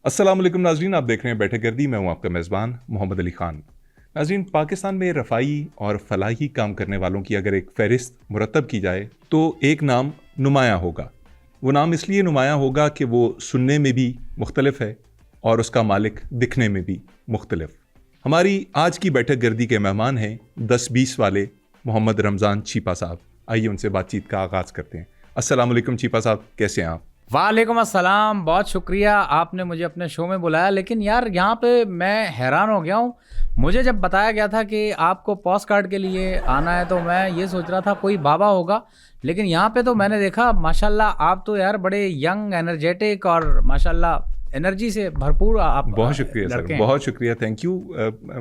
अस्सलाम वालेकुम नाजरीन, आप देख रहे हैं बैठक गर्दी। मैं हूं आपका मेज़बान मोहम्मद अली ख़ान। नाजरीन, पाकिस्तान में रफ़ाई और फलाही काम करने वालों की अगर एक फ़हरिस्त मुरतब की जाए तो एक नाम नुमायाँ होगा। वो नाम इसलिए नुमायाँ होगा कि वो सुनने में भी मुख्तलिफ है और उसका मालिक दिखने में भी मुख्तलिफ। हमारी आज की बैठक गर्दी के मेहमान हैं 10-20 वाले मोहम्मद रमज़ान चीपा साहब। आइए उनसे बातचीत का आगाज़ करते हैं। अस्सलाम वालेकुम चीपा साहब, कैसे हैं आप? वालेकुम अस्सलाम। बहुत शुक्रिया आपने मुझे अपने शो में बुलाया। लेकिन यार यहाँ पे मैं हैरान हो गया हूँ। मुझे जब बताया गया था कि आपको पोस्ट कार्ड के लिए आना है तो मैं ये सोच रहा था कोई बाबा होगा, लेकिन यहाँ पे तो मैंने देखा माशाल्लाह आप तो यार बड़े यंग एनर्जेटिक और माशाल्लाह एनर्जी से भरपूर आप बहुत शुक्रिया सर, लड़के हैं। बहुत शुक्रिया, थैंक यू।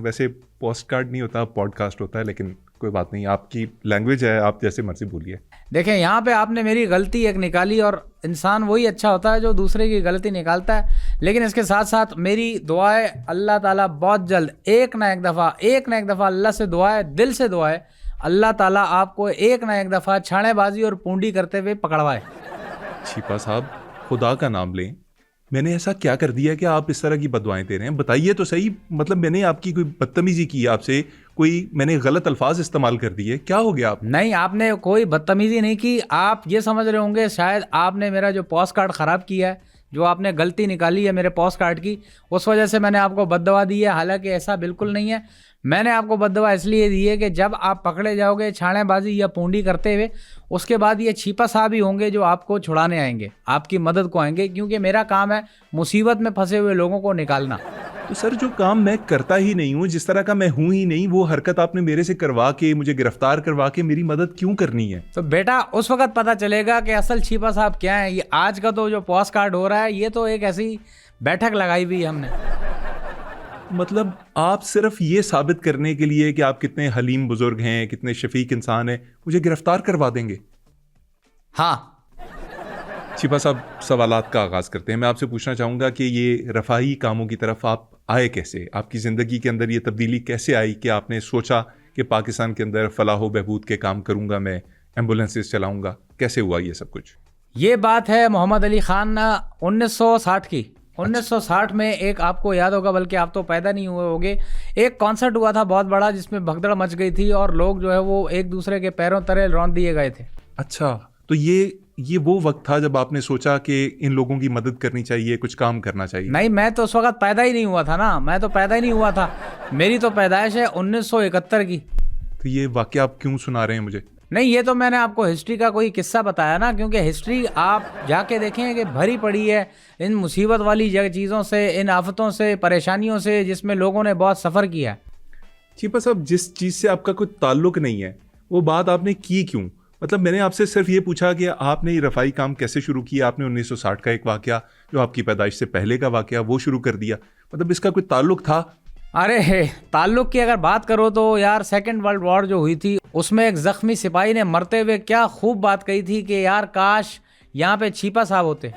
वैसे पोस्ट कार्ड नहीं होता, पॉडकास्ट होता है, लेकिन कोई बात नहीं, आपकी लैंग्वेज है, आप जैसे मर्जी बोलिए। देखें यहाँ पे आपने मेरी गलती एक निकाली, और इंसान वही अच्छा होता है जो दूसरे की गलती निकालता है। लेकिन इसके साथ साथ मेरी दुआ है अल्लाह ताला बहुत जल्द एक ना एक दफ़ा अल्लाह से दुआ है, दिल से दुआ है, अल्लाह ताला आपको एक ना एक दफ़ा छानेबाजी और पूंडी करते हुए पकड़वाए। चीपा साहब, खुदा का नाम लें, मैंने ऐसा क्या कर दिया कि आप इस तरह की बददुआएं दे रहे हैं? बताइए तो सही। मतलब मैंने आपकी कोई बदतमीजी की आपसे, कोई मैंने गलत अल्फाज इस्तेमाल कर दिए, क्या हो गया आप? नहीं, आपने कोई बदतमीजी नहीं की। आप ये समझ रहे होंगे शायद आपने मेरा जो पोस्ट कार्ड ख़राब किया है, जो आपने गलती निकाली है मेरे पोस्ट कार्ड की, उस वजह से मैंने आपको बद्दुआ दी है। हालांकि ऐसा बिल्कुल नहीं है। मैंने आपको बद्दुआ इसलिए दी है कि जब आप पकड़े जाओगे छानेबाजी या पूंडी करते हुए, उसके बाद ये चीपा साहब ही होंगे जो आपको छुड़ाने आएंगे, आपकी मदद को आएंगे, क्योंकि मेरा काम है मुसीबत में फंसे हुए लोगों को निकालना। तो सर, जो काम मैं करता ही नहीं हूँ, जिस तरह का मैं हूँ ही नहीं, वो हरकत आपने मेरे से करवा के, मुझे गिरफ्तार करवा के मेरी मदद क्यों करनी है? तो बेटा उस वक्त पता चलेगा कि असल चीपा साहब क्या है। ये आज का तो जो पोस्ट कार्ड हो रहा है, ये तो एक ऐसी बैठक लगाई हुई है हमने। मतलब आप सिर्फ ये साबित करने के लिए कि आप कितने हलीम बुजुर्ग हैं, कितने शफीक इंसान हैं, मुझे गिरफ्तार करवा देंगे? हाँ, चीपा साहब, सवालात का आगाज़ करते हैं। मैं आपसे पूछना चाहूँगा कि ये रफ़ाही कामों की तरफ आप आए कैसे? आपकी ज़िंदगी के अंदर ये तब्दीली कैसे आई कि आपने सोचा कि पाकिस्तान के अंदर फलाह बहबूद के काम करूँगा, मैं एम्बुलेंसेस चलाऊँगा? कैसे हुआ ये सब कुछ? ये बात है मोहम्मद अली ख़ान 1960 की। 1960 में एक, आपको याद होगा, बल्कि आप तो पैदा नहीं हुए होंगे, एक कॉन्सर्ट हुआ था बहुत बड़ा जिसमें भगदड़ मच गई थी और लोग जो है वो एक दूसरे के पैरों तले रौंद दिए गए थे। अच्छा, तो ये वो वक्त था जब आपने सोचा कि इन लोगों की मदद करनी चाहिए, कुछ काम करना चाहिए? नहीं, मैं तो उस वक्त पैदा ही नहीं हुआ था ना। मैं तो पैदा ही नहीं हुआ था। मेरी तो पैदाइश है 1971 की। तो ये वाक़या आप क्यों सुना रहे हैं मुझे? नहीं, ये तो मैंने आपको हिस्ट्री का कोई किस्सा बताया ना, क्योंकि हिस्ट्री आप जाके देखें कि भरी पड़ी है इन मुसीबत वाली चीज़ों से, इन आफतों से, परेशानियों से, जिसमें लोगों ने बहुत सफ़र किया है। चीपा साहब, जिस चीज़ से आपका कोई ताल्लुक नहीं है, वो बात आपने की क्यों? मतलब मैंने आपसे सिर्फ ये पूछा कि आपने ये रफ़ाई काम कैसे शुरू किया। आपने 1960 का एक वाक़या, जो आपकी पैदाइश से पहले का वाक़या, वो शुरू कर दिया। मतलब इसका कोई ताल्लुक था? अरे ताल्लुक की अगर बात करो तो यार, सेकेंड वर्ल्ड वॉर जो हुई थी, उसमें एक ज़ख्मी सिपाही ने मरते हुए क्या खूब बात कही थी कि यार काश यहाँ पे चीपा साहब होते।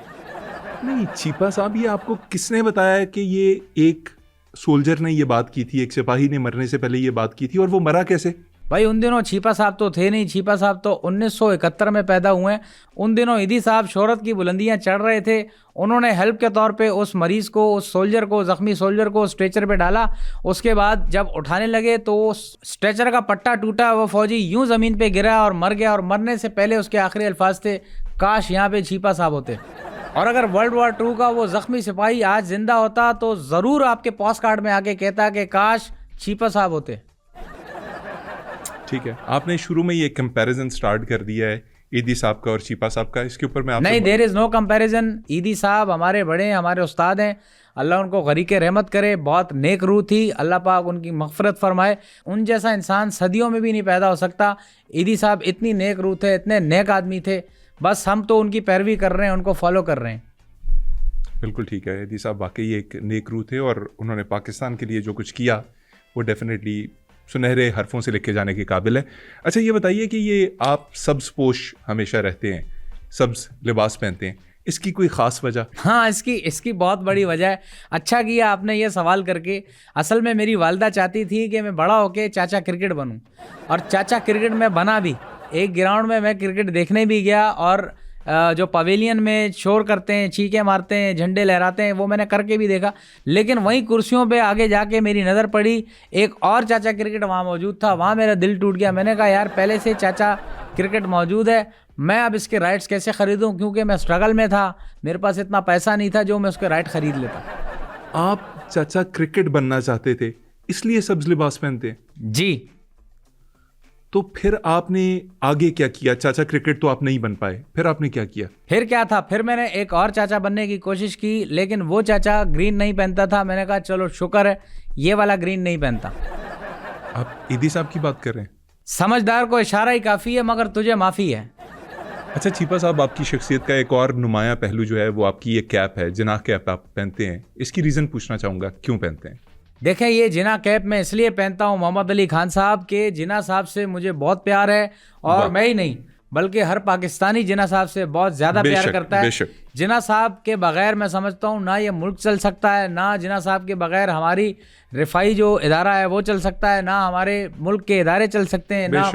नहीं चीपा साहब, ये आपको किसने बताया कि ये एक सोल्जर ने ये बात की थी, एक सिपाही ने मरने से पहले ये बात की थी, और वो मरा कैसे? भाई उन दिनों चीपा साहब तो थे नहीं। चीपा साहब तो 1971 में पैदा हुए हैं। उन दिनों ईदी साहब शोहरत की बुलंदियां चढ़ रहे थे। उन्होंने हेल्प के तौर पे उस मरीज को, उस सोल्जर को, ज़ख्मी सोल्जर को स्ट्रेचर पे डाला। उसके बाद जब उठाने लगे तो स्ट्रेचर का पट्टा टूटा, वो फौजी यूं ज़मीन पे गिरा और मर गया। और मरने से पहले उसके आखिरी अल्फाज थे, काश यहाँ पे चीपा साहब होते। और अगर वर्ल्ड वॉर 2 का वो ज़ख्मी सिपाही आज जिंदा होता तो ज़रूर आपके पोस्ट कार्ड में आके कहता कि काश चीपा साहब होते। ठीक है, आपने शुरू में ये कंपैरिजन स्टार्ट कर दिया है ईदी साहब का और चीपा साहब का। इसके ऊपर मैं आपसे नहीं, देयर इज़ नो कंपैरिजन। ईदी साहब हमारे बड़े हैं, हमारे उस्ताद हैं। अल्लाह उनको गरीके रहमत करे, बहुत नेक रूह थी। अल्लाह पाक उनकी मग़फ़िरत फरमाए। उन जैसा इंसान सदियों में भी नहीं पैदा हो सकता। ईदी साहब इतनी नेक रूह थे, इतने नेक आदमी थे। बस हम तो उनकी पैरवी कर रहे हैं, उनको फॉलो कर रहे हैं। बिल्कुल ठीक है, ईदी साहब वाकई एक नेक रूह थे और उन्होंने पाकिस्तान के लिए जो कुछ किया वो डेफिनेटली सुनहरे हरफों से लिखे जाने के काबिल है। अच्छा, ये बताइए कि ये आप सब्ज़ पोश हमेशा रहते हैं, सब्ज़ लिबास पहनते हैं, इसकी कोई ख़ास वजह? हाँ, इसकी बहुत बड़ी वजह है। अच्छा किया आपने ये सवाल करके। असल में मेरी वालदा चाहती थी कि मैं बड़ा होके चाचा क्रिकेट बनूं, और चाचा क्रिकेट में बना भी। एक ग्राउंड में मैं क्रिकेट देखने भी गया और जो पवेलियन में शोर करते हैं, चीखें मारते हैं, झंडे लहराते हैं, वो मैंने करके भी देखा। लेकिन वहीं कुर्सियों पे आगे जाके मेरी नज़र पड़ी, एक और चाचा क्रिकेट वहाँ मौजूद था, वहाँ मेरा दिल टूट गया। मैंने कहा यार पहले से चाचा क्रिकेट मौजूद है, मैं अब इसके राइट्स कैसे ख़रीदूँ, क्योंकि मैं स्ट्रगल में था, मेरे पास इतना पैसा नहीं था जो मैं उसके राइट ख़रीद लेता। आप चाचा क्रिकेट बनना चाहते थे, इसलिए सब्ज लिबास पहनते? जी। तो फिर आपने आगे क्या किया? चाचा क्रिकेट तो आप नहीं बन पाए, फिर आपने क्या किया? फिर क्या था, फिर मैंने एक और चाचा बनने की कोशिश की, लेकिन वो चाचा ग्रीन नहीं पहनता था। मैंने कहा चलो शुक्र है ये वाला ग्रीन नहीं पहनता। आप ईदी साहब की बात कर रहे हैं? समझदार को इशारा ही काफ़ी है, मगर तुझे माफ़ी है। अच्छा छीपा साहब, आपकी शख्सियत का एक और नुमाया पहलू जो है वो आपकी ये कैप है, जिनाह कैप आप पहनते हैं। इसकी रीज़न पूछना चाहूँगा, क्यों पहनते हैं? देखें, ये जिना कैप मैं इसलिए पहनता हूँ मोहम्मद अली खान साहब के, जिना साहब से मुझे बहुत प्यार है, और मैं ही नहीं बल्कि हर पाकिस्तानी जिना साहब से बहुत ज़्यादा प्यार करता है। जिना साहब के बगैर मैं समझता हूँ ना ये मुल्क चल सकता है, ना जिना साहब के बगैर हमारी रिफाई जो इदारा है वो चल सकता है, ना हमारे मुल्क के इदारे चल सकते हैं, ना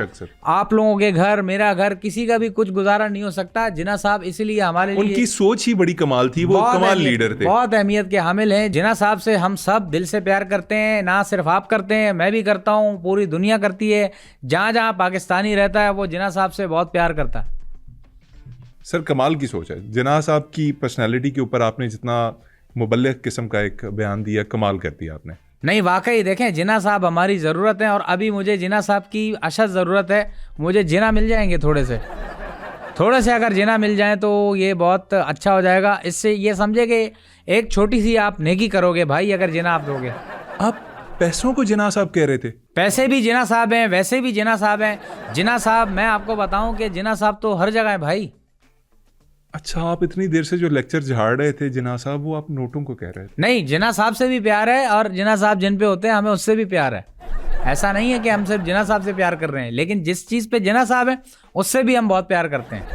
आप लोगों के घर, मेरा घर, किसी का भी कुछ गुजारा नहीं हो सकता। जिना साहब इसीलिए हमारे लिए, उनकी सोच ही बड़ी कमाल थी, वो कमाल लीडर थे, बहुत अहमियत के हामिल हैं। जिना साहब से हम सब दिल से प्यार करते हैं, ना सिर्फ आप करते हैं, मैं भी करता हूँ, पूरी दुनिया करती है। जहाँ जहाँ पाकिस्तानी रहता है वो जिना साहब से बहुत प्यार करता है। सर कमाल की सोच है। जिना साहब की पर्सनैलिटी के ऊपर आपने जितना मुबल्लिग किस्म का एक बयान दिया, कमाल कर दिया आपने। नहीं वाकई देखें, जिना साहब हमारी ज़रूरत है, और अभी मुझे जिना साहब की अशद ज़रूरत है। मुझे जिना मिल जाएंगे थोड़े से अगर जिना मिल जाए तो ये बहुत अच्छा हो जाएगा। इससे ये समझे कि एक छोटी सी आप नेकी करोगे भाई अगर जिना आप दोगे। आप पैसों को जिना साहब कह रहे थे? पैसे भी जिना साहब हैं, वैसे भी जिना साहब हैं। जिना साहब, मैं आपको बताऊं कि जिना साहब तो हर जगह है भाई। अच्छा, आप इतनी देर से जो लेक्चर झाड़ रहे थे जिना साहब, वो आप नोटों को कह रहे थे? नहीं, जिना साहब से भी प्यार है, और जिना साहब जिन पे होते हैं हमें उससे भी प्यार है। ऐसा नहीं है कि हम सिर्फ जिना साहब से प्यार कर रहे हैं, लेकिन जिस चीज़ पे जिना साहब है उससे भी हम बहुत प्यार करते हैं।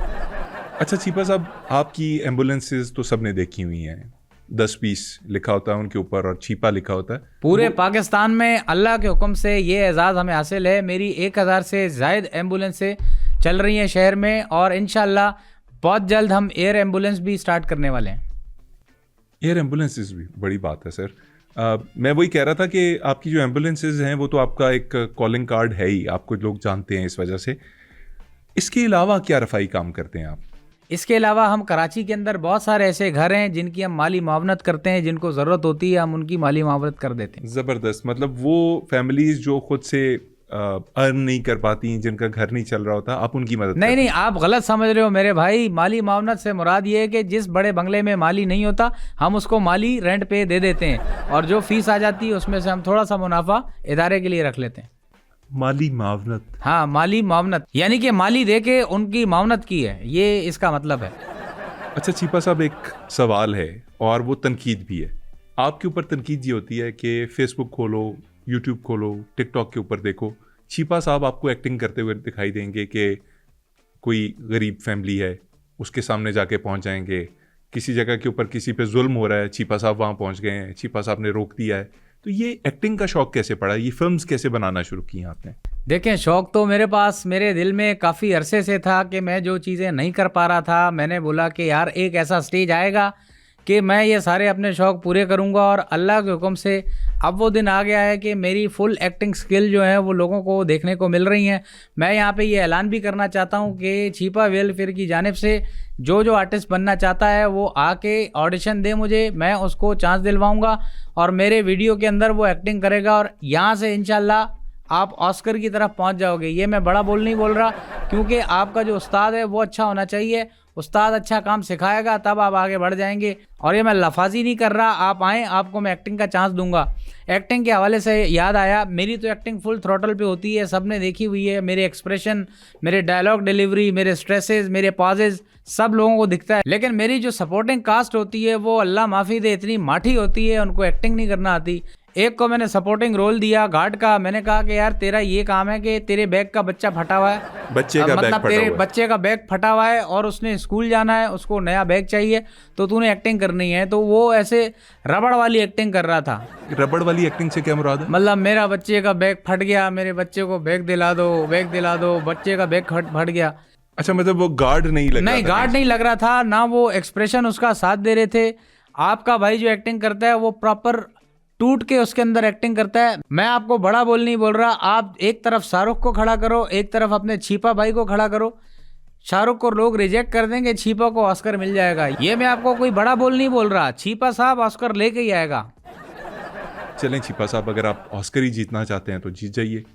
अच्छा छीपा साहब, आपकी एम्बुलेंसेज तो सबने देखी हुई हैं, 10-20 लिखा होता है उनके ऊपर और छीपा लिखा होता है। पूरे पाकिस्तान में अल्लाह के हुक्म से ये एजाज़ हमें हासिल है। मेरी 1000 से ज़ायद एम्बुलेंसें चल रही हैं शहर में, और इंशाल्लाह बहुत जल्द हम एयर एम्बुलेंस भी स्टार्ट करने वाले हैं। एयर एम्बुलेंसेज भी बड़ी बात है सर। मैं वही कह रहा था कि आपकी जो एम्बुलेंसेज हैं वो तो आपका एक कॉलिंग कार्ड है ही, आपको लोग जानते हैं इस वजह से। इसके अलावा क्या रफ़ाई काम करते हैं आप? इसके अलावा हम कराची के अंदर बहुत सारे ऐसे घर हैं जिनकी हम माली मावनत करते हैं, जिनको ज़रूरत होती है हम उनकी माली मावनत कर देते हैं। ज़बरदस्त। मतलब वो फैमिलीज़ जो खुद से अर्न नहीं कर पाती, जिनका घर नहीं चल रहा होता, आप उनकी मदद नहीं नहीं, आप गलत समझ रहे हो मेरे भाई। माली मावनत से मुराद ये है कि जिस बड़े बंगले में माली नहीं होता हम उसको माली रेंट पे दे देते हैं, और जो फीस आ जाती है उसमें से हम थोड़ा सा मुनाफा इदारे के लिए रख लेते हैं। माली मावनत? हाँ, माली मावनत यानी कि माली दे के उनकी मावनत की है, ये इसका मतलब है। अच्छा छीपा साहब, एक सवाल है और वो तनकीद भी है। आपके ऊपर तनकीद ये होती है कि फेसबुक खोलो, यूट्यूब खोलो, टिकटॉक के ऊपर देखो, छीपा साहब आपको एक्टिंग करते हुए दिखाई देंगे कि कोई गरीब फैमिली है, उसके सामने जाके पहुंच जाएंगे। किसी जगह के ऊपर किसी पे जुल्म हो रहा है, छीपा साहब वहाँ पहुंच गए हैं, छीपा साहब ने रोक दिया है। तो ये एक्टिंग का शौक कैसे पड़ा? ये फिल्म्स कैसे बनाना शुरू की आपने? देखें, शौक तो मेरे पास मेरे दिल में काफ़ी अरसे से था कि मैं जो चीज़ें नहीं कर पा रहा था, मैंने बोला कि यार एक ऐसा स्टेज आएगा कि मैं ये सारे अपने शौक़ पूरे करूँगा, और अल्लाह के हुक्म से अब वो दिन आ गया है कि मेरी फुल एक्टिंग स्किल जो है वो लोगों को देखने को मिल रही हैं। मैं यहाँ पे ये ऐलान भी करना चाहता हूँ कि छीपा वेलफेयर की जानिब से जो आर्टिस्ट बनना चाहता है वो आके ऑडिशन दे मुझे, मैं उसको चांस दिलवाऊँगा और मेरे वीडियो के अंदर वो एक्टिंग करेगा, और यहाँ से इंशाल्लाह आप ऑस्कर की तरफ पहुँच जाओगे। ये मैं बड़ा नहीं बोल रहा, क्योंकि आपका जो उस्ताद है वो अच्छा होना चाहिए। उस्ताद अच्छा काम सिखाएगा तब आप आगे बढ़ जाएंगे, और ये मैं लफाजी नहीं कर रहा। आप आएँ, आपको मैं एक्टिंग का चांस दूंगा। एक्टिंग के हवाले से याद आया, मेरी तो एक्टिंग फुल थ्रोटल पे होती है, सबने देखी हुई है। मेरे एक्सप्रेशन, मेरे डायलॉग डिलीवरी, मेरे स्ट्रेसेस, मेरे पॉजेज सब लोगों को दिखता है। लेकिन मेरी जो सपोर्टिंग कास्ट होती है वो अल्लाह माफ़ी दे इतनी माठी होती है, उनको एक्टिंग नहीं करना आती। एक को मैंने सपोर्टिंग रोल दिया गार्ड का। मैंने कहा कि यार तेरा ये काम है कि तेरे बैग का बच्चा फटा हुआ है, बच्चे का मतलब तेरे बच्चे का बैग फटा हुआ है और उसने स्कूल जाना है, उसको नया बैग चाहिए, तो तूने एक्टिंग करनी है। तो वो ऐसे रबड़ वाली एक्टिंग कर रहा था। रबड़ वाली एक्टिंग से क्या मुराद है? मतलब मेरा बच्चे का बैग फट गया, मेरे बच्चे को बैग दिला दो, बैग दिला दो, बच्चे का बैग फट गया। अच्छा, मतलब वो गार्ड नहीं लग रहा नहीं, था गार्ड नहीं लग रहा था, ना वो एक्सप्रेशन उसका साथ दे रहे थे। आपका भाई जो एक्टिंग करता है वो प्रॉपर टूट के उसके अंदर एक्टिंग करता है। मैं आपको बड़ा बोल नहीं बोल रहा, आप एक तरफ शाहरुख को खड़ा करो, एक तरफ अपने छीपा भाई को खड़ा करो। शाहरुख को लोग रिजेक्ट कर देंगे, छीपा को ऑस्कर मिल जाएगा। ये मैं आपको कोई बड़ा बोल नहीं बोल रहा, छीपा साहब ऑस्कर लेके ही आएगा। चलें छीपा साहब, अगर आप ऑस्कर ही जीतना चाहते हैं तो जीत जाइए।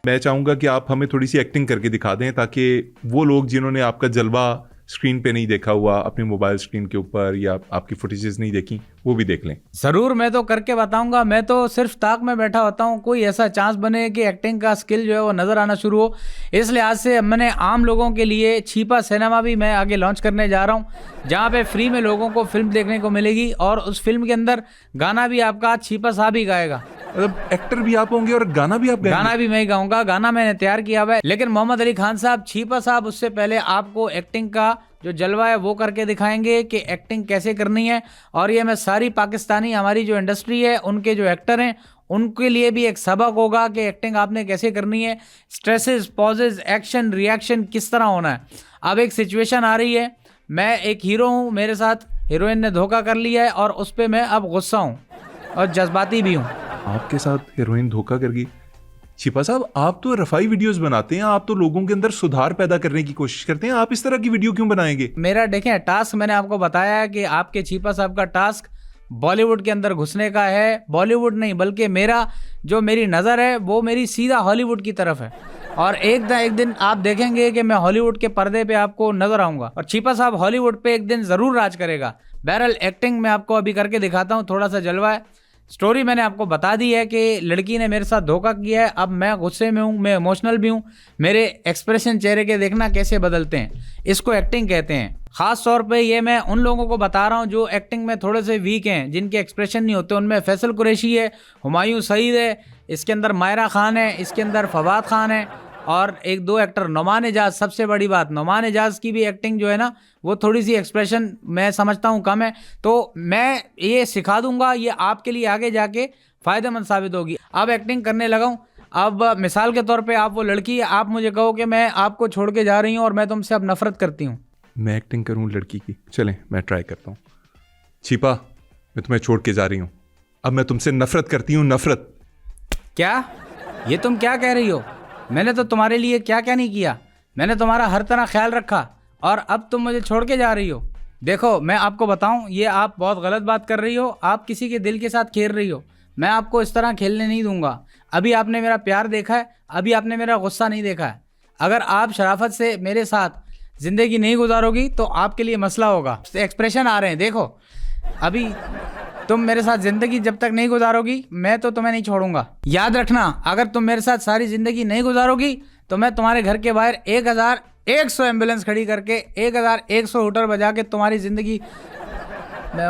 मैं चाहूंगा कि आप हमें थोड़ी सी एक्टिंग करके दिखा दें, ताकि वो लोग जिन्होंने आपका जलवा स्क्रीन पे नहीं देखा हुआ, अपने मोबाइल स्क्रीन के ऊपर, या आपकी फुटेजेस नहीं देखी, वो भी देख लें। जरूर, मैं तो करके बताऊंगा। मैं तो सिर्फ ताक में बैठा होता हूँ, कोई ऐसा चांस बने कि एक्टिंग का स्किल जो है वो नजर आना शुरू हो। इस लिहाज से मैंने आम लोगों के लिए छीपा सिनेमा भी मैं आगे लॉन्च करने जा रहा हूँ, जहाँ पे फ्री में लोगों को फिल्म देखने को मिलेगी, और उस फिल्म के अंदर गाना भी आपका छीपा साहब ही गाएगा। मतलब एक्टर भी आप होंगे और गाना भी आप गाएंगे? गाना भी मैं ही गाऊंगा, गाना मैंने तैयार किया हुआ है। लेकिन मोहम्मद अली खान साहब, छीपा साहब उससे पहले आपको एक्टिंग का जो जलवा है वो करके दिखाएंगे कि एक्टिंग कैसे करनी है। और ये मैं सारी पाकिस्तानी हमारी जो इंडस्ट्री है उनके जो एक्टर हैं उनके लिए भी एक सबक होगा कि एक्टिंग आपने कैसे करनी है, स्ट्रेसेस, पॉजेज, एक्शन, रिएक्शन किस तरह होना है। अब एक सिचुएशन आ रही है, मैं एक हीरो हूँ, मेरे साथ हीरोइन ने धोखा कर लिया है और उस पर मैं अब गुस्सा हूँ और जज्बाती भी हूँ। आपके साथ हीरोइन धोखा कर गई? छिपा साहब, आप तो रफाई वीडियोस बनाते हैं, आप तो लोगों के अंदर सुधार पैदा करने की कोशिश करते हैं, आप इस तरह की वीडियो क्यों बनाएंगे? मेरा देखें टास्क, मैंने आपको बताया है कि आपके छीपा साहब का टास्क बॉलीवुड के अंदर घुसने का है। बॉलीवुड नहीं बल्कि मेरी नज़र है वो मेरी सीधा हॉलीवुड की तरफ है, और एक दिन आप देखेंगे कि मैं हॉलीवुड के पर्दे पे आपको नजर आऊंगा, और छीपा साहब हॉलीवुड पे एक दिन जरूर राज करेगा। बहरहाल एक्टिंग मैं आपको अभी करके दिखाता हूँ, थोड़ा सा जलवा है। स्टोरी मैंने आपको बता दी है कि लड़की ने मेरे साथ धोखा किया है। अब मैं गुस्से में हूँ, मैं इमोशनल भी हूँ, मेरे एक्सप्रेशन चेहरे के देखना कैसे बदलते हैं, इसको एक्टिंग कहते हैं। ख़ास तौर पे ये मैं उन लोगों को बता रहा हूँ जो एक्टिंग में थोड़े से वीक हैं, जिनके एक्सप्रेशन नहीं होते। उनमें फैसल कुरैशी है, हुमायूं सईद है, इसके अंदर मायरा खान है, इसके अंदर फवाद खान है, और एक दो एक्टर नुमान एजाज। सबसे बड़ी बात, नुमान एजाज की भी एक्टिंग जो है ना वो थोड़ी सी एक्सप्रेशन मैं समझता हूँ कम है, तो मैं ये सिखा दूंगा, ये आपके लिए आगे जाके फ़ायदेमंद साबित होगी। अब एक्टिंग करने लगा हूँ। अब मिसाल के तौर पे आप वो लड़की, आप मुझे कहो कि मैं आपको छोड़ के जा रही हूँ और मैं तुमसे अब नफरत करती हूँ। मैं एक्टिंग करूँ लड़की की? चलें मैं ट्राई करता हूँ। छिपा, मैं तुम्हें छोड़ के जा रही हूँ, अब मैं तुमसे नफरत करती हूँ। नफरत? क्या? ये तुम क्या कह रही हो? मैंने तो तुम्हारे लिए क्या क्या नहीं किया, मैंने तुम्हारा हर तरह ख्याल रखा, और अब तुम मुझे छोड़ के जा रही हो। देखो मैं आपको बताऊं, ये आप बहुत गलत बात कर रही हो, आप किसी के दिल के साथ खेल रही हो। मैं आपको इस तरह खेलने नहीं दूंगा। अभी आपने मेरा प्यार देखा है, अभी आपने मेरा गुस्सा नहीं देखा है। अगर आप शराफत से मेरे साथ ज़िंदगी नहीं गुजारोगी तो आपके लिए मसला होगा। एक्सप्रेशन आ रहे हैं देखो, अभी तुम मेरे साथ ज़िंदगी जब तक नहीं गुजारोगी मैं तो तुम्हें नहीं छोड़ूंगा। याद रखना, अगर तुम मेरे साथ सारी ज़िंदगी नहीं गुजारोगी तो मैं तुम्हारे घर के बाहर 1100 एम्बुलेंस खड़ी करके 1100 हूटर बजा के तुम्हारी ज़िंदगी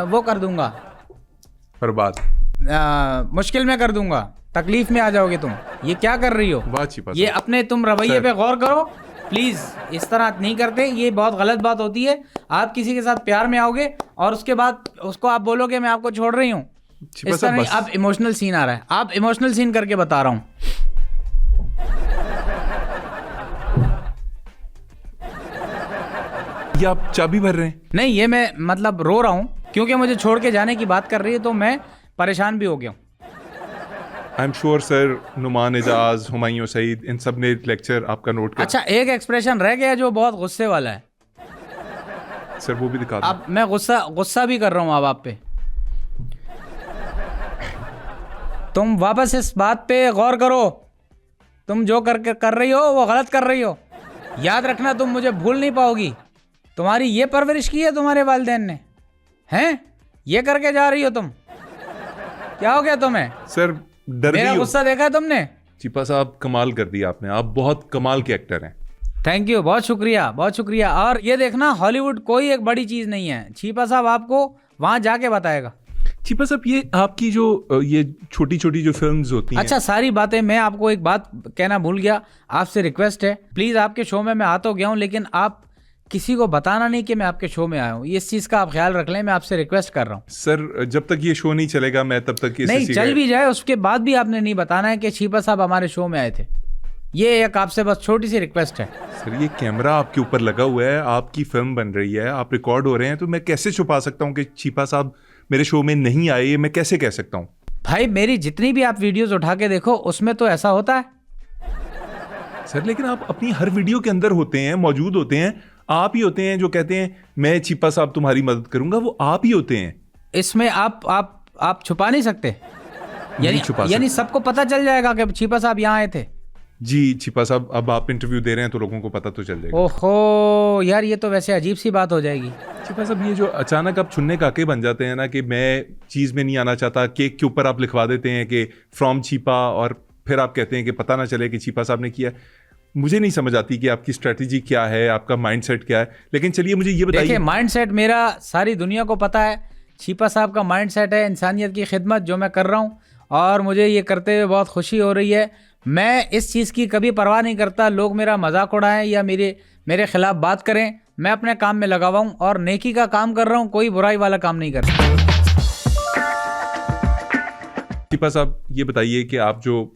वो कर दूंगा, बर्बाद, मुश्किल में कर दूंगा, तकलीफ में आ जाओगे तुम। ये क्या कर रही हो? ये अपने तुम रवैये पे गौर करो प्लीज़, इस तरह नहीं करते, ये बहुत गलत बात होती है। आप किसी के साथ प्यार में आओगे और उसके बाद उसको आप बोलोगे मैं आपको छोड़ रही हूँ, इस तरह नहीं। अब इमोशनल सीन आ रहा है, आप इमोशनल सीन करके बता रहा हूँ। ये आप चाबी भर रहे हैं? नहीं, ये मैं मतलब रो रहा हूँ क्योंकि मुझे छोड़ के जाने की बात कर रही है, तो मैं परेशान भी हो गया हूँ। I am sure sir, Numan Ejaz, Humayun Saeed, इन सब ने लेक्चर आपका नोट किया। अच्छा, एक एक्सप्रेशन रह गया जो बहुत गुस्से वाला है सर, वो भी दिखा दो। अब मैं गुस्सा भी कर रहा हूँ अब आप पे। तुम वापस इस बात पे गौर करो, तुम जो कर रही हो वो गलत कर रही हो। याद रखना, तुम मुझे भूल नहीं पाओगी। तुम्हारी ये परवरिश की है तुम्हारे वालिदैन ने, हैं? ये करके जा रही हो तुम? क्या हो गया तुम्हें? सर डर गई हो? मेरा गुस्सा देखा है तुमने? छिपा साहब, कमाल कर दिया आपने, आप बहुत कमाल के एक्टर हैं। थैंक यू, बहुत शुक्रिया, बहुत शुक्रिया। और ये देखना, हॉलीवुड कोई एक बड़ी चीज़ नहीं है, छिपा साहब आपको वहाँ जाके बताएगा। छिपा साहब, ये आपकी जो ये छोटी छोटी जो फिल्म्स होती हैं। अच्छा, सारी बातें, मैं आपको एक बात कहना भूल गया, आपसे रिक्वेस्ट है प्लीज़, आपके शो में मैं आ तो गया हूँ लेकिन आप किसी को बताना नहीं कि मैं आपके शो में आया हूँ, इस चीज़ का आप ख्याल रख लें, मैं आपसे रिक्वेस्ट कर रहा हूँ। सर, जब तक ये शो नहीं चलेगा मैं तब तक नहीं, चल भी जाए उसके बाद भी आपने नहीं बताना है कि छिपा साहब हमारे शो में आए थे। ये एक आपसे बस छोटी सी रिक्वेस्ट है। सर ये कैमरा आपके ऊपर लगा हुआ है, आपकी फिल्म बन रही है, आप रिकॉर्ड हो रहे हैं, तो मैं कैसे छुपा सकता हूँ कि चीपा साहब मेरे शो में नहीं आए? ये मैं कैसे कह सकता हूँ? भाई मेरी जितनी भी आप वीडियोस उठा के देखो उसमें तो ऐसा होता है। सर लेकिन आप अपनी हर वीडियो के अंदर होते हैं, मौजूद होते हैं, आप ही होते हैं जो कहते हैं मैं चीपा साहब तुम्हारी मदद करूंगा, वो आप ही होते हैं। इसमें आप छुपा नहीं सकते, यानी सबको पता चल जाएगा कि चीपा साहब यहाँ आए थे। जी चीपा साहब, अब आप इंटरव्यू दे रहे हैं तो लोगों को पता तो चल जाएगा। ओहो यार, ये तो वैसे अजीब सी बात हो जाएगी। चीपा साहब ये जो अचानक आप छुन्ने काके बन जाते हैं ना कि मैं चीज़ में नहीं आना चाहता, केक के ऊपर आप लिखवा देते हैं कि फ्रॉम चीपा, और फिर आप कहते हैं कि पता ना चले कि चीपा साहब ने किया। मुझे नहीं समझ आती कि आपकी स्ट्रेटजी क्या है, आपका माइंडसेट क्या है। लेकिन चलिए मुझे ये बताइए। देखिए माइंडसेट मेरा सारी दुनिया को पता है। चीपा साहब का माइंडसेट है इंसानियत की खिदमत, जो मैं कर रहा हूँ, और मुझे ये करते हुए बहुत खुशी हो रही है। मैं इस चीज़ की कभी परवाह नहीं करता लोग मेरा मजाक उड़ाएं या मेरे खिलाफ बात करें। मैं अपने काम में लगा हुआ हूँ और नेकी का काम कर रहा हूँ, कोई बुराई वाला काम नहीं कर रहा। चीपा साहब ये बताइए कि आप जो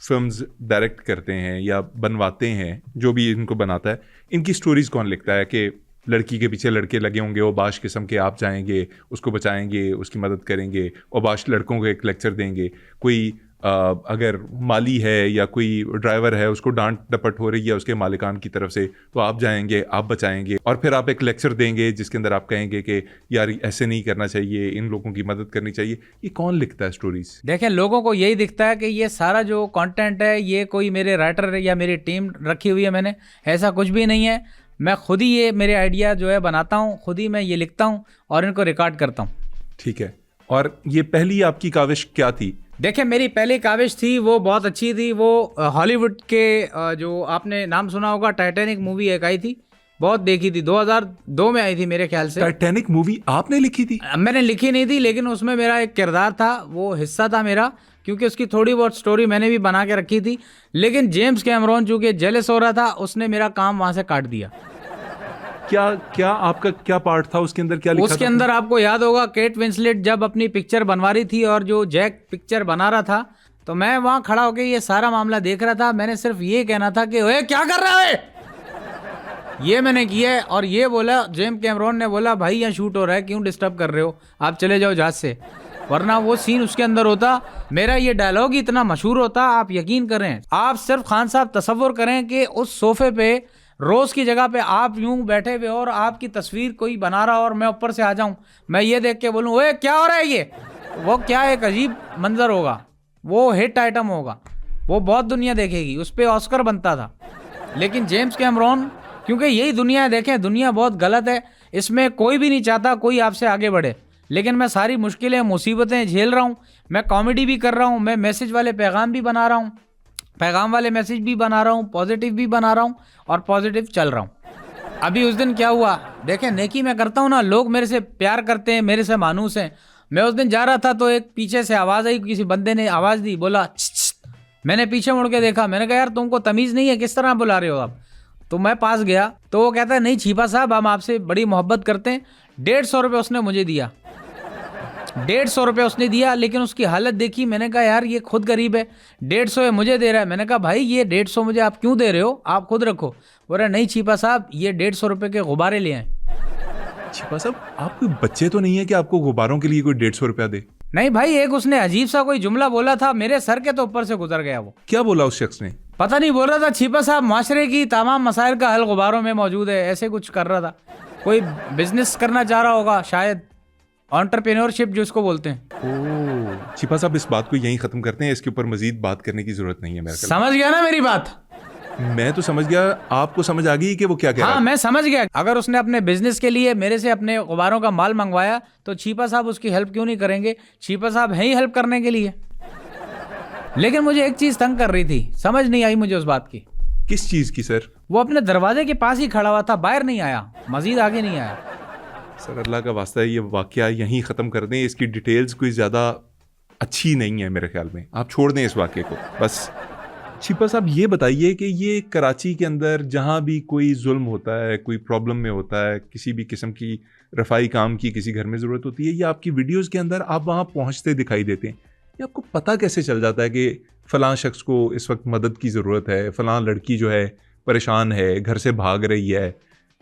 फिल्म्स डायरेक्ट करते हैं या बनवाते हैं, जो भी इनको बनाता है, इनकी स्टोरीज कौन लिखता है? कि लड़की के पीछे लड़के लगे होंगे, ओबाश किस्म के, आप जाएंगे उसको बचाएंगे, उसकी मदद करेंगे, ओबाश लड़कों को एक लेक्चर देंगे, कोई अगर माली है या कोई ड्राइवर है उसको डांट डपट हो रही है उसके मालिकान की तरफ से, तो आप जाएंगे, आप बचाएंगे, और फिर आप एक लेक्चर देंगे जिसके अंदर आप कहेंगे कि यार ऐसे नहीं करना चाहिए, इन लोगों की मदद करनी चाहिए। ये कौन लिखता है स्टोरीज? देखें, लोगों को यही दिखता है कि ये सारा जो कंटेंट है ये कोई मेरे राइटर या मेरी टीम रखी हुई है। मैंने ऐसा कुछ भी नहीं है। मैं खुद ही ये मेरे आइडिया जो है बनाता हूँ, खुद ही मैं ये लिखता हूँ और इनको रिकॉर्ड करता हूँ। ठीक है। और ये पहली आपकी काविश क्या थी? देखिए मेरी पहली काविश थी, वो बहुत अच्छी थी। वो हॉलीवुड के जो आपने नाम सुना होगा, टाइटैनिक मूवी एक आई थी, बहुत देखी थी, 2002 में आई थी मेरे ख्याल से। टाइटैनिक मूवी आपने लिखी थी? मैंने लिखी नहीं थी, लेकिन उसमें मेरा एक किरदार था, वो हिस्सा था मेरा, क्योंकि उसकी थोड़ी बहुत स्टोरी मैंने भी बना के रखी थी। लेकिन जेम्स कैमरॉन चूंकि जेलस हो रहा था, उसने मेरा काम वहां से काट दिया। क्या आपका क्या पार्ट था उसके अंदर? क्या लिखा उसके था? अंदर आपको याद होगा, केट विंसलेट जब अपनी पिक्चर बनवा रही थी और जो जैक पिक्चर बना रहा था, तो मैं वहां खड़ा होकर ये सारा मामला देख रहा था। मैंने सिर्फ ये कहना था कि ओए क्या कर रहा है, ये मैंने किया। और ये बोला, जेम्स कैमरॉन ने बोला, भाई यहाँ शूट हो रहा है, क्यों डिस्टर्ब कर रहे हो, आप चले जाओ जहाज से, वरना वो सीन उसके अंदर होता। मेरा ये डायलॉग ही इतना मशहूर होता, आप यकीन करें। आप सिर्फ खान साहब तसव्वुर करें कि उस सोफे पे रोज की जगह पे आप यूं बैठे हुए और आपकी तस्वीर कोई बना रहा और मैं ऊपर से आ जाऊं, मैं ये देख के बोलूं ओए क्या हो रहा है ये, वो क्या एक अजीब मंजर होगा, वो हिट आइटम होगा, वो बहुत दुनिया देखेगी, उस पर ऑस्कर बनता था। लेकिन जेम्स कैमरॉन, क्योंकि यही दुनिया है, देखें दुनिया बहुत गलत है, इसमें कोई भी नहीं चाहता कोई आपसे आगे बढ़े। लेकिन मैं सारी मुश्किलें मुसीबतें झेल रहा हूँ, मैं कॉमेडी भी कर रहा हूँ, मैं मैसेज वाले पैगाम भी बना रहा हूँ, पैगाम वाले मैसेज भी बना रहा हूँ, पॉजिटिव भी बना रहा हूँ और पॉजिटिव चल रहा हूँ। अभी उस दिन क्या हुआ, देखें नेकी मैं करता हूँ ना, लोग मेरे से प्यार करते हैं, मेरे से मानूस हैं। मैं उस दिन जा रहा था तो एक पीछे से आवाज़ आई, किसी बंदे ने आवाज़ दी, बोला छिछ। मैंने पीछे मुड़ के देखा, मैंने कहा यार तुमको तमीज़ नहीं है, किस तरह बुला रहे हो आप। तो मैं पास गया तो वो कहता है नहीं चीपा साहब, हम आपसे बड़ी मोहब्बत करते हैं। 150 रुपये उसने मुझे दिया, 150 रुपये उसने दिया। लेकिन उसकी हालत देखी, मैंने कहा यार ये खुद गरीब है, 150 मुझे दे रहा है। मैंने कहा भाई ये 150 मुझे आप क्यों दे रहे हो, आप खुद रखो। बोल रहा नहीं चीपा साहब, ये 150 रुपये के गुब्बारे ले आए। चीपा साहब आप कोई बच्चे तो नहीं है कि आपको गुब्बारों के लिए कोई 150 रुपया दे? नहीं भाई, एक उसने अजीब सा कोई जुमला बोला था, मेरे सर के तो ऊपर से गुजर गया। वो क्या बोला उस शख्स ने? पता नहीं, बोल रहा था चीपा साहब माशरे की तमाम मसाइल का हल गुब्बारों में मौजूद है, ऐसे कुछ कर रहा था। कोई बिजनेस करना चाह रहा होगा शायद, एंटरप्रेन्योरशिप जो इसको बोलते हैं। ओह चीपा साहब इस बात को यहीं खत्म करते हैं, इसके ऊपर मजीद बात करने की जरूरत नहीं है। मेरा समझ गया ना मेरी बात? मैं तो समझ गया, आपको समझ आ गई कि वो क्या कह रहा है? हाँ मैं समझ गया। अगर उसने अपने बिजनेस के लिए मेरे से अपने गुब्बारों का माल मंगवाया तो चीपा साहब उसकी हेल्प क्यों नहीं करेंगे? चीपा साहब है ही हेल्प करने के लिए। लेकिन मुझे एक चीज तंग कर रही थी, समझ नहीं आई मुझे उस बात की। किस चीज की सर? वो अपने दरवाजे के पास ही खड़ा हुआ था, बाहर नहीं आया, मजीद आगे नहीं आया। सर अल्लाह का वास्ता है, ये वाकया यहीं ख़त्म कर दें, इसकी डिटेल्स कोई ज़्यादा अच्छी नहीं है मेरे ख्याल में, आप छोड़ दें इस वाकये को बस। चीपा साहब ये बताइए कि ये कराची के अंदर जहाँ भी कोई जुल्म होता है, कोई प्रॉब्लम में होता है, किसी भी किस्म की रफाई काम की किसी घर में ज़रूरत होती है, ये आपकी वीडियोज़ के अंदर आप वहाँ पहुँचते दिखाई देते हैं, ये आपको पता कैसे चल जाता है कि फ़लाँ शख्स को इस वक्त मदद की ज़रूरत है, फ़लाँ लड़की जो है परेशान है, घर से भाग रही है,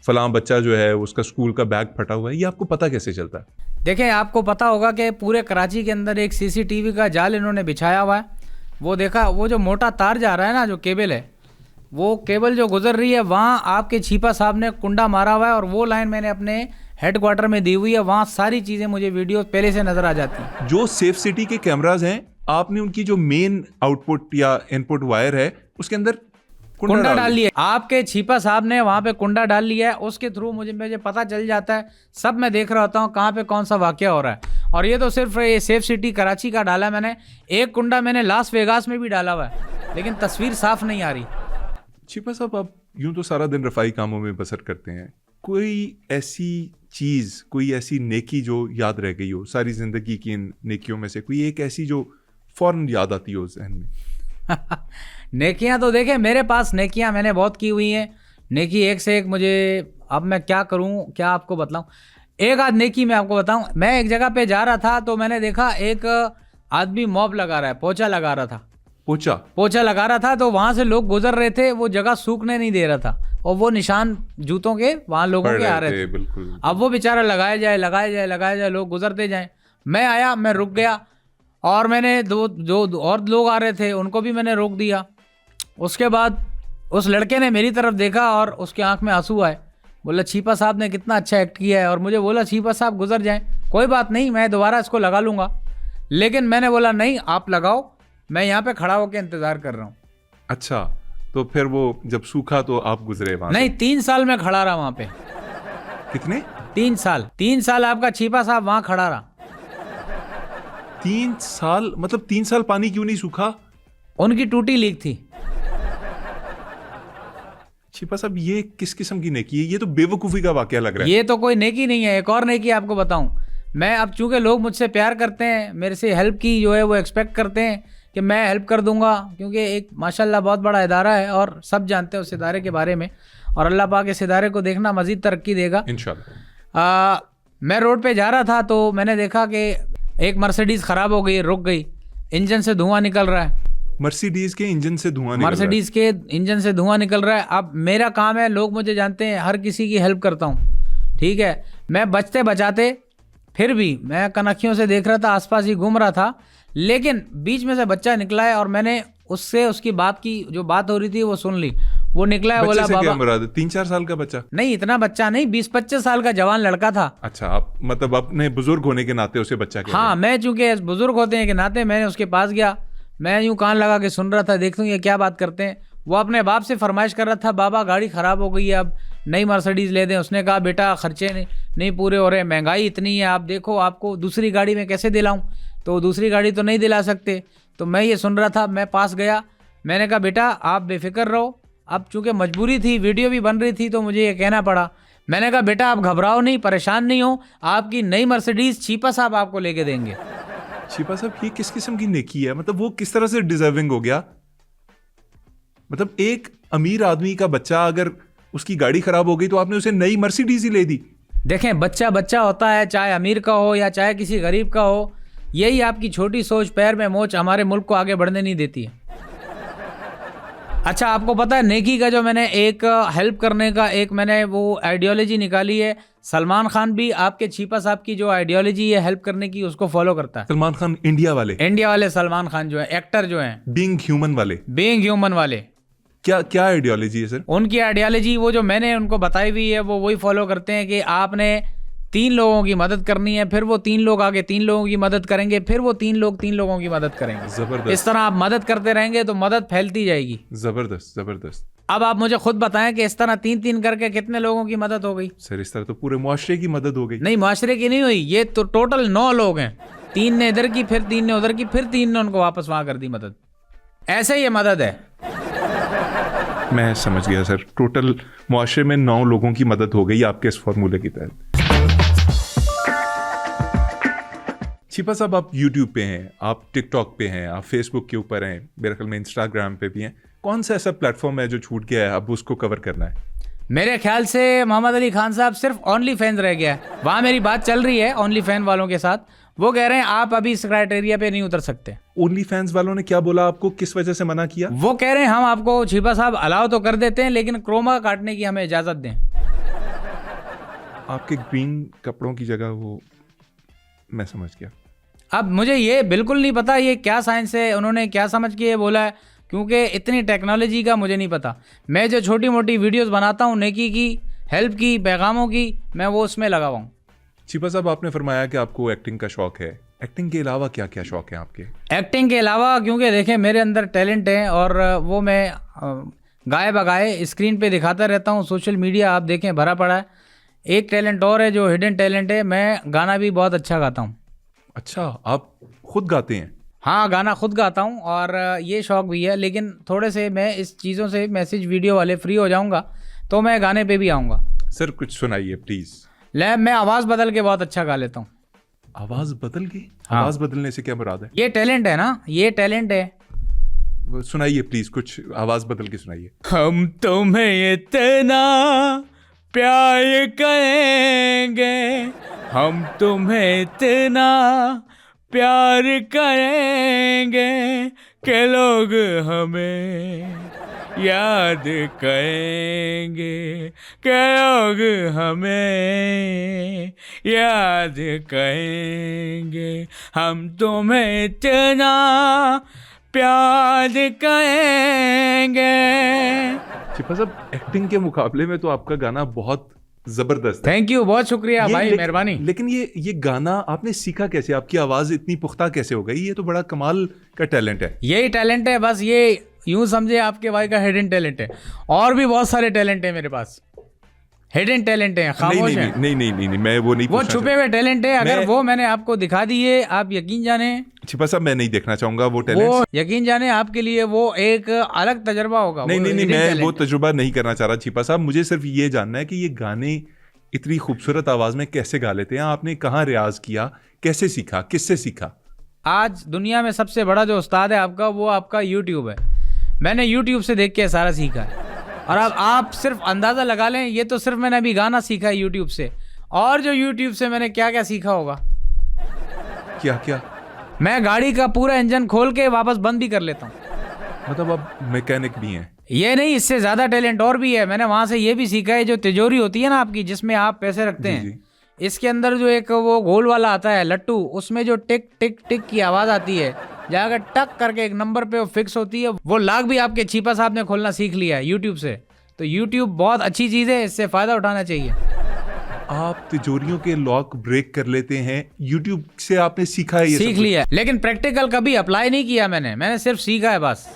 फ़लाँ बच्चा जो है उसका स्कूल का बैग फटा हुआ है, ये आपको पता कैसे चलता है? देखें, आपको पता होगा कि पूरे कराची के अंदर एक सीसीटीवी का जाल इन्होंने बिछाया हुआ है। वो देखा, वो जो मोटा तार जा रहा है ना, जो केबल है, वो केबल जो गुजर रही है, वहाँ आपके छीपा साहब ने कुंडा मारा हुआ है और वो लाइन मैंने अपने हेडक्वार्टर में दी हुई है। वहाँ सारी चीज़ें मुझे वीडियो पहले से नज़र आ जाती हैं। जो सेफ सिटी के कैमराज हैं, आपने उनकी जो मेन आउटपुट या इनपुट वायर है उसके अंदर कुंडा डाल लिया। आपके छीपा साहब ने वहाँ पे कुंडा डाल लिया है, उसके थ्रू मुझे पता चल जाता है। सब मैं देख रहा होता हूँ कहाँ पे कौन सा वाकया हो रहा है। और ये तो सिर्फ ये सेफ सिटी कराची का डाला मैंने। एक कुंडा मैंने लास वेगास में भी डाला हुआ है, लेकिन तस्वीर साफ नहीं आ रही। छीपा साहब, आप यूं तो सारा दिन रफ़ाई कामों में बसर करते हैं, कोई ऐसी चीज़, कोई ऐसी नेकी जो याद रह गई हो सारी ज़िंदगी की, इन नेकियों में से कोई एक ऐसी जो फ़ौरन याद आती हो जहन में? नेकियां तो देखें, मेरे पास नेकियां मैंने बहुत की हुई हैं। नेकी एक से एक, मुझे अब मैं क्या करूं, क्या आपको बताऊं। एक आध नेकी मैं आपको बताऊं। मैं एक जगह पे जा रहा था तो मैंने देखा एक आदमी मॉप लगा रहा है, पोछा लगा रहा था। पोछा लगा रहा था, तो वहां से लोग गुजर रहे थे, वो जगह सूखने नहीं दे रहा था और वो निशान जूतों के वहां लोगों के आ रहे थे। बिल्कुल। अब वो बेचारा लगाया जाए, लोग गुजरते जाए। मैं आया, मैं रुक गया और मैंने जो और लोग आ रहे थे उनको भी मैंने रोक दिया। उसके बाद उस लड़के ने मेरी तरफ देखा और उसके आंख में आंसू आए। बोला छीपा साहब ने कितना अच्छा एक्ट किया है। और मुझे बोला छीपा साहब गुजर जाएं, कोई बात नहीं, मैं दोबारा इसको लगा लूँगा। लेकिन मैंने बोला नहीं, आप लगाओ, मैं यहाँ पे खड़ा होकर इंतज़ार कर रहा हूँ। अच्छा, तो फिर वो जब सूखा तो आप गुजरे वहाँ? नहीं, 3 साल में खड़ा रहा वहाँ पे। कितने? 3 साल आपका छीपा साहब वहाँ खड़ा रहा। 3 साल? मतलब 3 साल पानी क्यों नहीं सूखा? उनकी टूटी लीक थी। छीपा साहब, ये किस किस्म की नेकी है? ये तो बेवकूफ़ी का वाकया लग रहा है। ये तो कोई नेकी नहीं है। एक और नेकी आपको बताऊं मैं। अब चूंकि लोग मुझसे प्यार करते हैं, मेरे से हेल्प की जो है वो एक्सपेक्ट करते हैं कि मैं हेल्प कर दूंगा, क्योंकि एक माशाल्लाह बहुत बड़ा इदारा है और सब जानते हैं उस इदारे के बारे में। और अल्लाह पाक इस इदारे को देखना मज़ीद तरक्की देगा इंशाल्लाह। मैं रोड पे जा रहा था तो मैंने देखा कि एक मर्सिडीज़ ख़राब हो गई, रुक गई, इंजन से धुआं निकल रहा है। मर्सिडीज़ के इंजन से धुआं निकल रहा है। अब मेरा काम है, लोग मुझे जानते हैं, हर किसी की हेल्प करता हूँ, ठीक है। मैं बचते बचाते फिर भी मैं कनखियों से देख रहा था, आसपास ही घूम रहा था, लेकिन बीच में से बच्चा निकला है और मैंने उससे उसकी बात की, जो बात हो रही थी वो सुन ली। वो निकला है, बोला बाबा। 3-4 साल का बच्चा? नहीं, इतना बच्चा नहीं, 20-25 साल का जवान लड़का था। अच्छा, आप मतलब अपने बुजुर्ग होने के नाते उसे बच्चा कहते हैं? हाँ, मैं चूंकि बुजुर्ग होते हैं के नाते मैंने उसके पास गया। मैं यूं कान लगा के सुन रहा था, देखता हूँ ये क्या बात करते हैं। वो अपने बाप से फरमाइश कर रहा था, बाबा गाड़ी ख़राब हो गई है, अब नई मर्सिडीज़ ले दें। उसने कहा बेटा खर्चे नहीं पूरे हो रहे, महंगाई इतनी है, आप देखो आपको दूसरी गाड़ी में कैसे दिलाऊं। तो दूसरी गाड़ी तो नहीं दिला सकते। तो मैं ये सुन रहा था, मैं पास गया, मैंने कहा बेटा आप बेफिक्र रहो। अब चूँकि मजबूरी थी, वीडियो भी बन रही थी, तो मुझे ये कहना पड़ा। मैंने कहा बेटा आप घबराओ नहीं, परेशान नहीं हो, आपकी नई मर्सिडीज़ छीपा साहब आपको लेके देंगे। छीपा साहब, ये किस किस्म की नेकी है? मतलब वो किस तरह से डिजर्विंग हो गया? मतलब एक अमीर आदमी का बच्चा, अगर उसकी गाड़ी खराब हो गई तो आपने उसे नई मर्सिडीज ही ले दी। देखें, बच्चा बच्चा होता है, चाहे अमीर का हो या चाहे किसी गरीब का हो। यही आपकी छोटी सोच, पैर में मोच हमारे मुल्क को आगे बढ़ने नहीं देती है। अच्छा, आपको पता है नेकी का जो मैंने एक हेल्प करने का एक मैंने वो आइडियोलॉजी निकाली है। सलमान खान भी आपके छीपा साहब की जो आइडियोलॉजी है हेल्प करने की, उसको फॉलो करता है। सलमान खान इंडिया वाले सलमान खान जो है, एक्टर जो है, बीइंग ह्यूमन वाले क्या आइडियोलॉजी है सर? उनकी आइडियोलॉजी वो जो मैंने उनको बताई हुई है वो वही फॉलो करते हैं कि आपने 3 लोगों की मदद करनी है, फिर वो 3 लोग आगे 3 लोगों की मदद करेंगे, फिर वो 3 लोग 3 लोगों की मदद करेंगे। जबरदस्त। इस तरह आप मदद करते रहेंगे तो मदद फैलती जाएगी। जबरदस्त। अब आप मुझे खुद बताएं कि इस तरह 3-3 करके कितने लोगों की मदद हो गई? सर, इस तरह तो पूरे मुआशरे की मदद हो गई। नहीं, मुआशरे की नहीं हुई, ये तो टोटल 9 लोग हैं। 3 ने इधर की, फिर 3 ने उधर की, फिर 3 ने उनको वापस वहां कर दी मदद। ऐसे ये मदद है। मैं समझ गया सर, टोटल मुआशरे में 9 लोगों की मदद हो गई आपके इस फॉर्मूले के तहत। छीपा साहब, आप यूट्यूब पे हैं, आप टिकटॉक पे हैं, आप फेसबुक के ऊपर हैं, मेरे ख्याल में इंस्टाग्राम पे भी हैं। कौन सा ऐसा प्लेटफॉर्म है जो छूट गया है, अब उसको कवर करना है? मेरे ख्याल से मोहम्मद अली खान साहब सिर्फ ओनली फैन रह गया है। वहाँ मेरी बात चल रही है ओनली फैन वालों के साथ, वो कह रहे हैं आप अभी इस क्राइटेरिया पे नहीं उतर सकते। ओनली फैंस वालों ने क्या बोला आपको, किस वजह से मना किया? वो कह रहे हैं हम आपको छिपा साहब अलाउ तो कर देते हैं लेकिन क्रोमा काटने की हमें इजाजत दें। आपके ग्रीन कपड़ों की जगह वो, मैं समझ गया। अब मुझे ये बिल्कुल नहीं पता ये क्या साइंस है, उन्होंने क्या समझ के ये बोला है, क्योंकि इतनी टेक्नोलॉजी का मुझे नहीं पता। मैं जो छोटी मोटी वीडियोस बनाता हूँ नेकी की, हेल्प की, पैगामों की, मैं वो उसमें लगा हुआ हूँ। छिपा साहब, आपने फरमाया कि आपको एक्टिंग का शौक है, एक्टिंग के अलावा क्या क्या शौक है आपके? एक्टिंग के अलावा क्योंकि देखें मेरे अंदर टैलेंट है और वो मैं गाए बगाए स्क्रीन पे दिखाता रहता हूँ, सोशल मीडिया आप देखें भरा पड़ा है। एक टैलेंट और है जो हिडन टैलेंट है, मैं गाना भी बहुत अच्छा गाता हूँ। अच्छा, आप खुद गाते हैं? हाँ, गाना खुद गाता हूँ और ये शौक भी है, लेकिन थोड़े से मैं इस चीज़ों से मैसेज वीडियो वाले फ्री हो जाऊँगा तो मैं गाने पे भी आऊँगा। सर कुछ सुनाइए प्लीज़। मैं आवाज़ बदल के बहुत अच्छा गा लेता हूँ। आवाज़ बदल के? हाँ। आवाज़ बदलने से क्या मुराद है? ये टैलेंट है ना, ये टैलेंट है। वो सुनाइए प्लीज़, कुछ आवाज़ बदल के सुनाइए। हम तुम्हें इतना प्यार करेंगे, हम तुम्हें इतना प्यार करेंगे कि लोग हमें याद करेंगे, कि लोग हमें याद करेंगे, हम तुम्हें इतना प्यार करेंगे। छिपा साहब, एक्टिंग के मुकाबले में तो आपका गाना बहुत जबरदस्त है। थैंक यू, बहुत शुक्रिया भाई, मेहरबानी। लेकिन ये गाना आपने सीखा कैसे? आपकी आवाज इतनी पुख्ता कैसे हो गई? ये तो बड़ा कमाल का टैलेंट है। यही टैलेंट है, बस ये यूं समझे आपके भाई का हिडन टैलेंट है। और भी बहुत सारे टैलेंट है मेरे पास, हिडन टैलेंट है, खामोश है। नहीं, मैं वो नहीं, वो छुपे हुए टैलेंट है। अगर वो मैंने आपको दिखा दिए, आप यकीन जाने। छिपा साहब, मैं नहीं देखना चाहूंगा वो टैलेंट। वो यकीन जाने आपके लिए वो एक अलग तजुर्बा होगा। नहीं, मैं वो तजुर्बा नहीं करना चाह रहा छिपा साहब। मुझे सिर्फ ये जानना है कि ये गाने इतनी खूबसूरत आवाज में कैसे गा लेते हैं? आपने कहाँ रियाज किया, कैसे सीखा, किससे सीखा? आज दुनिया में सबसे बड़ा जो उस्ताद है आपका, वो आपका यूट्यूब है। मैंने यूट्यूब से देख के सारा सीखा है। और अब आप सिर्फ अंदाज़ा लगा लें, ये तो सिर्फ मैंने अभी गाना सीखा है यूट्यूब से, और जो यूट्यूब से मैंने क्या क्या सीखा होगा। क्या? मैं गाड़ी का पूरा इंजन खोल के वापस बंद भी कर लेता हूँ। मतलब आप मैकेनिक भी हैं? ये नहीं, इससे ज़्यादा टैलेंट और भी है। मैंने वहाँ से ये भी सीखा है, जो तिजोरी होती है ना आपकी, जिसमें आप पैसे रखते हैं, इसके अंदर जो एक वो गोल वाला आता है लट्टू, उसमें जो टिक टिक टिक की आवाज़ आती है, जाकर टक करके एक नंबर पे वो फिक्स होती है। वो लाग भी आपके छिपा साहब ने खोलना सीख लिया है यूट्यूब से। तो यूट्यूब बहुत अच्छी चीज़ है, इससे फ़ायदा उठाना चाहिए। आप तिजोरियों के लॉक ब्रेक कर लेते हैं, यूट्यूब से आपने सीखा है? ये सीख लिया है, लेकिन प्रैक्टिकल कभी अप्लाई नहीं किया मैंने सिर्फ सीखा है बस।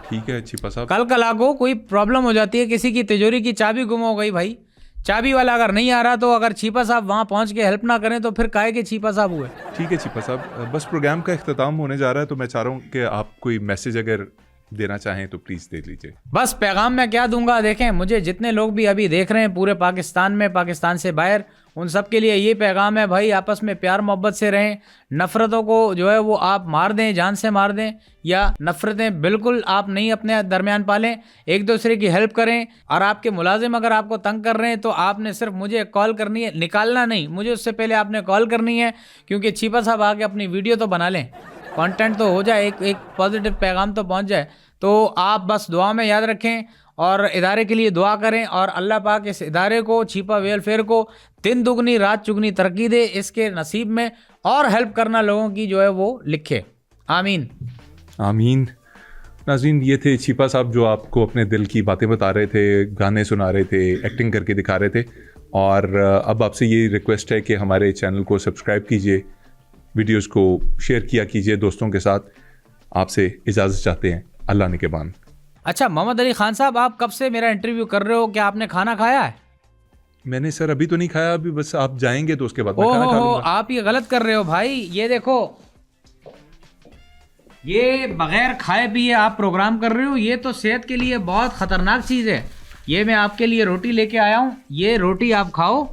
ठीक है छिपा साहब। कल को कोई प्रॉब्लम हो जाती है, किसी की तिजोरी की चाबी गुम हो गई भाई, चाबी वाला अगर नहीं आ रहा, तो अगर छिपा साहब वहां पहुंच के हेल्प ना करें तो फिर काहे के छिपा साहब हुए। ठीक है छिपा साहब, बस प्रोग्राम का इख्तिताम होने जा रहा है, तो मैं चाह रहा हूँ कि आप कोई मैसेज अगर देना चाहें तो प्लीज़ दे लीजिए। बस पैगाम मैं क्या दूंगा, देखें मुझे जितने लोग भी अभी देख रहे हैं पूरे पाकिस्तान में, पाकिस्तान से बाहर, उन सब के लिए ये पैगाम है भाई, आपस में प्यार मोहब्बत से रहें। नफ़रतों को जो है वो आप मार दें, जान से मार दें, या नफ़रतें बिल्कुल आप नहीं अपने दरमियान पालें, एक दूसरे की हेल्प करें। और आपके मुलाजिम अगर आपको तंग कर रहे हैं तो आपने सिर्फ मुझे कॉल करनी है, निकालना नहीं, मुझे उससे पहले आपने कॉल करनी है, क्योंकि छिपा साहब आके अपनी वीडियो तो बना लें, कंटेंट तो हो जाए, एक पॉजिटिव पैगाम तो पहुंच जाए। तो आप बस दुआ में याद रखें और इदारे के लिए दुआ करें, और अल्लाह पाक इस इदारे को, छिपा वेलफेयर को, दिन दुगनी रात चुगनी तरक्की दे, इसके नसीब में और हेल्प करना लोगों की जो है वो लिखे। आमीन आमीन। नाज़रीन, ये थे छिपा साहब जो आपको अपने दिल की बातें बता रहे थे, गाने सुना रहे थे, एक्टिंग करके दिखा रहे थे। और अब आपसे ये रिक्वेस्ट है कि हमारे चैनल को सब्सक्राइब कीजिए, वीडियोस को शेयर किया कीजिए दोस्तों के साथ। आपसे इजाज़त चाहते हैं, अल्लाह निगहबान। अच्छा मोहम्मद अली खान साहब, आप कब से मेरा इंटरव्यू कर रहे हो? क्या आपने खाना खाया है? मैंने सर अभी तो नहीं खाया, अभी बस आप जाएंगे तो उसके बाद मैं खाना खा लूंगा। आप ये गलत कर रहे हो भाई, ये देखो, ये बगैर खाए पिए आप प्रोग्राम कर रहे हो, ये तो सेहत के लिए बहुत ख़तरनाक चीज़ है। ये मैं आपके लिए रोटी लेके आया हूँ, ये रोटी आप खाओ,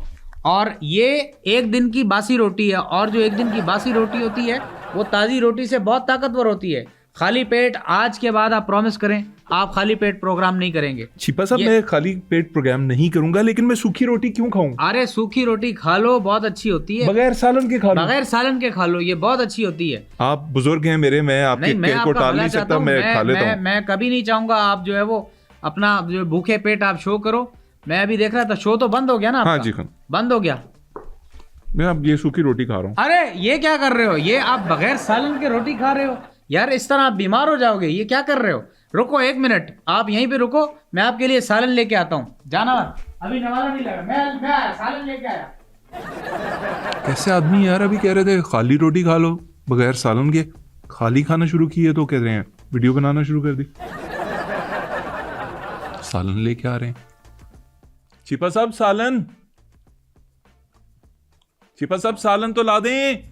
और ये एक दिन की बासी रोटी है, और जो एक दिन की बासी रोटी होती है वो ताज़ी रोटी से बहुत ताकतवर होती है। खाली पेट आज के बाद आप प्रॉमिस करें आप खाली पेट प्रोग्राम नहीं करेंगे। छिपा साहब मैं खाली पेट प्रोग्राम नहीं करूंगा, लेकिन मैं सूखी रोटी क्यों खाऊं? अरे सूखी रोटी खा लो, बहुत अच्छी होती है। बगैर सालन के खा लो? बगैर सालन के खा लो, ये बहुत अच्छी होती है। आप बुजुर्ग हैं मेरे, मैं आपके कह को टाल नहीं सकता, मैं खा लेता हूँ। मैं कभी नहीं चाहूंगा आप जो है वो अपना जो भूखे पेट आप शो करो। मैं अभी देख रहा था, शो तो बंद हो गया ना? हाँ जी, बंद हो गया। मैं अब ये सूखी रोटी खा रहा हूँ। अरे ये क्या कर रहे हो? ये आप बगैर सालन के रोटी खा रहे हो यार, इस तरह आप बीमार हो जाओगे। ये क्या कर रहे हो? रुको 1 मिनट, आप यहीं पे रुको, मैं आपके लिए सालन लेके आता हूँ। जानवर अभी नवाला नहीं लगा, मैं सालन लेके आया। कैसे आदमी यार, अभी कह रहे थे खाली रोटी खा लो बगैर सालन के, खाली खाना शुरू किए तो कह रहे हैं वीडियो बनाना शुरू कर दी, सालन लेके आ रहे हैं। छिपा साहब सालन, छिपा साहब सालन तो ला दें।